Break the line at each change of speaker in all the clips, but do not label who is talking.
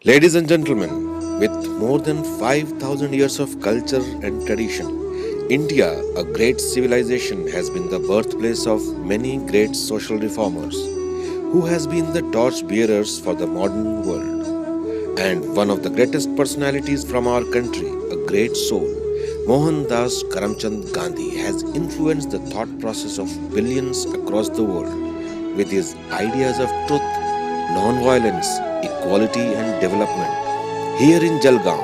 Ladies and gentlemen, with more than 5,000 years of culture and tradition, India, a great civilization, has been the birthplace of many great social reformers who has been the torch bearers for the modern world. And one of the greatest personalities from our country, a great soul, Mohandas Karamchand Gandhi, has influenced the thought process of billions across the world with his ideas of truth, non-violence, equality and development. Here in Jalgaon,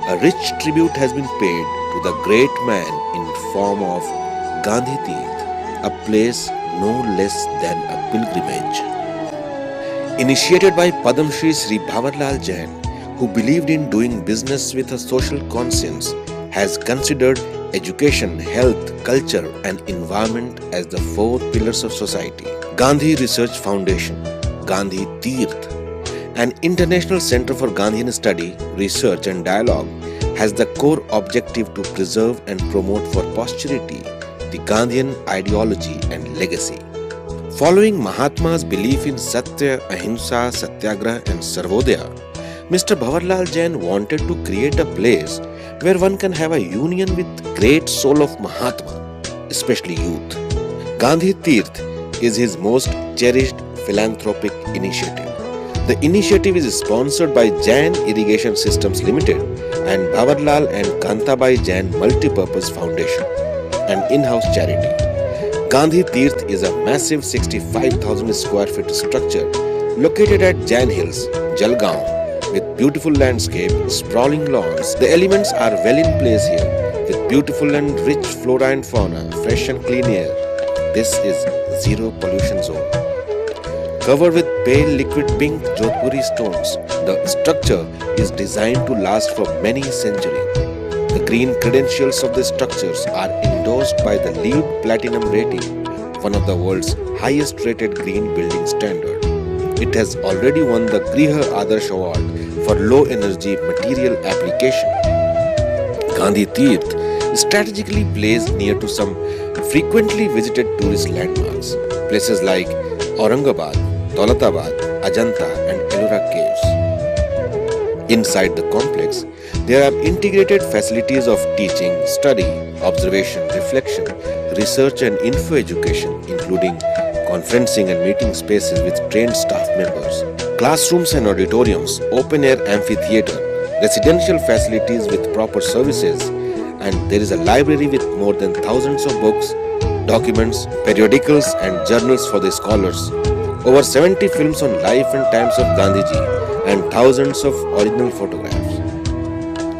a rich tribute has been paid to the great man in form of Gandhi Tirth, a place no less than a pilgrimage. Initiated by Padam Shri Sri Bhavarlal Jain, who believed in doing business with a social conscience, has considered education, health, culture and environment as the four pillars of society. Gandhi Research Foundation, Gandhi Tirth, an international center for Gandhian study, research and dialogue, has the core objective to preserve and promote for posterity the Gandhian ideology and legacy. Following Mahatma's belief in Satya, Ahimsa, Satyagraha and Sarvodaya, Mr. Bhavarlal Jain wanted to create a place where one can have a union with great soul of Mahatma, especially youth. Gandhi Tirth is his most cherished philanthropic initiative. The initiative is sponsored by Jain Irrigation Systems Limited and Bhavarlal and Kantabai Jain Multipurpose Foundation, an in-house charity. Gandhi Tirth is a massive 65,000 square feet structure located at Jain Hills, Jalgaon, with beautiful landscape, sprawling lawns. The elements are well in place here with beautiful and rich flora and fauna, fresh and clean air. This is zero pollution zone. Covered with pale liquid pink Jodhpuri stones, the structure is designed to last for many centuries. The green credentials of the structures are endorsed by the LEED Platinum rating, one of the world's highest rated green building standard. It has already won the Griha Adarsh Award for low energy material application. Gandhi Tirth strategically placed near to some frequently visited tourist landmarks, places like Aurangabad, Daulatabad, Ajanta and Ellora caves. Inside the complex, there are integrated facilities of teaching, study, observation, reflection, research and info education, including conferencing and meeting spaces with trained staff members, classrooms and auditoriums, open-air amphitheatre, residential facilities with proper services, and there is a library with more than thousands of books, documents, periodicals and journals for the scholars, over 70 films on life and times of Gandhiji, and thousands of original photographs.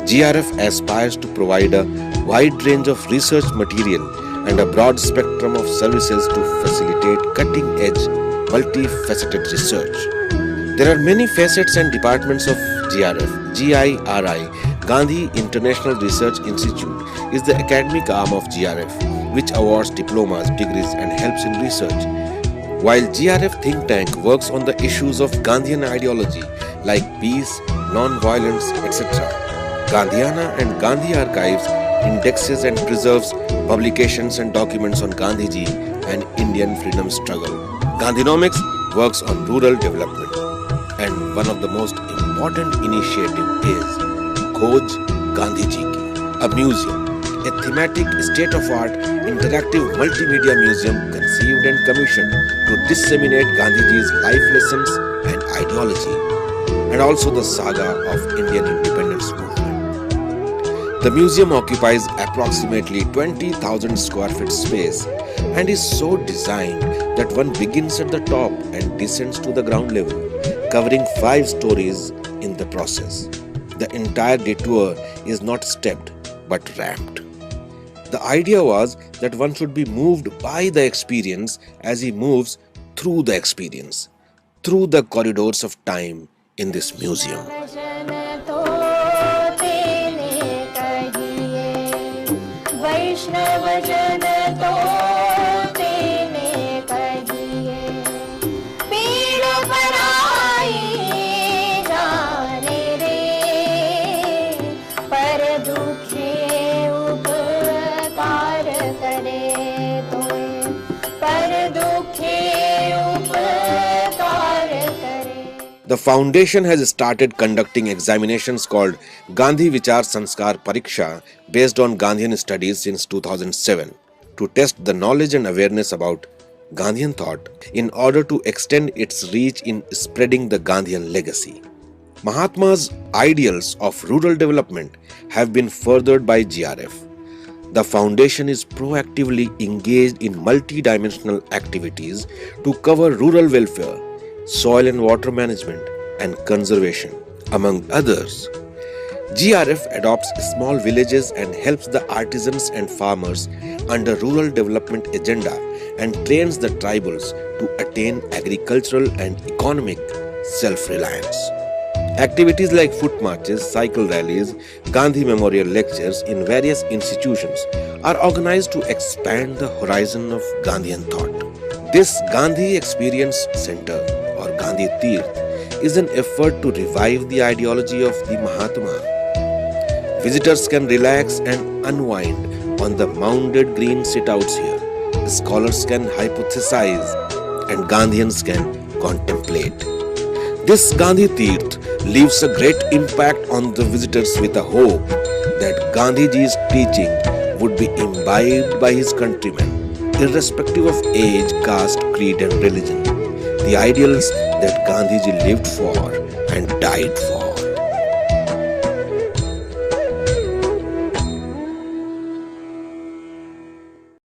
GRF aspires to provide a wide range of research material and a broad spectrum of services to facilitate cutting-edge, multifaceted research. There are many facets and departments of GRF. GIRI, Gandhi International Research Institute, is the academic arm of GRF, which awards diplomas, degrees and helps in research. While GRF think tank works on the issues of Gandhian ideology like peace, non-violence, etc., Gandhiana and Gandhi Archives indexes and preserves publications and documents on Gandhiji and Indian freedom struggle. Gandhinomics works on rural development. And one of the most important initiative is Khoj Gandhiji Ki, a museum, a thematic state-of-art interactive multimedia museum conceived and commissioned to disseminate Gandhiji's life lessons and ideology, and also the saga of Indian independence movement. The museum occupies approximately 20,000 square feet space and is so designed that one begins at the top and descends to the ground level, covering 5 stories in the process. The entire detour is not stepped but ramped. The idea was that one should be moved by the experience as he moves through the experience, through the corridors of time in this museum. The foundation has started conducting examinations called Gandhi Vichar Sanskar Pariksha based on Gandhian studies since 2007 to test the knowledge and awareness about Gandhian thought in order to extend its reach in spreading the Gandhian legacy. Mahatma's ideals of rural development have been furthered by GRF. The foundation is proactively engaged in multi-dimensional activities to cover rural welfare, soil and water management, and conservation, among others. GRF adopts small villages and helps the artisans and farmers under rural development agenda and trains the tribals to attain agricultural and economic self-reliance. Activities like foot marches, cycle rallies, Gandhi Memorial lectures in various institutions are organized to expand the horizon of Gandhian thought. This Gandhi Experience Center or Gandhi Tirth is an effort to revive the ideology of the Mahatma. Visitors can relax and unwind on the mounded green sit-outs here. Scholars can hypothesize and Gandhians can contemplate. This Gandhi Tirth leaves a great impact on the visitors with a hope that Gandhiji's teaching would be imbibed by his countrymen, irrespective of age, caste, creed and religion. The ideals that Gandhiji lived for and died for.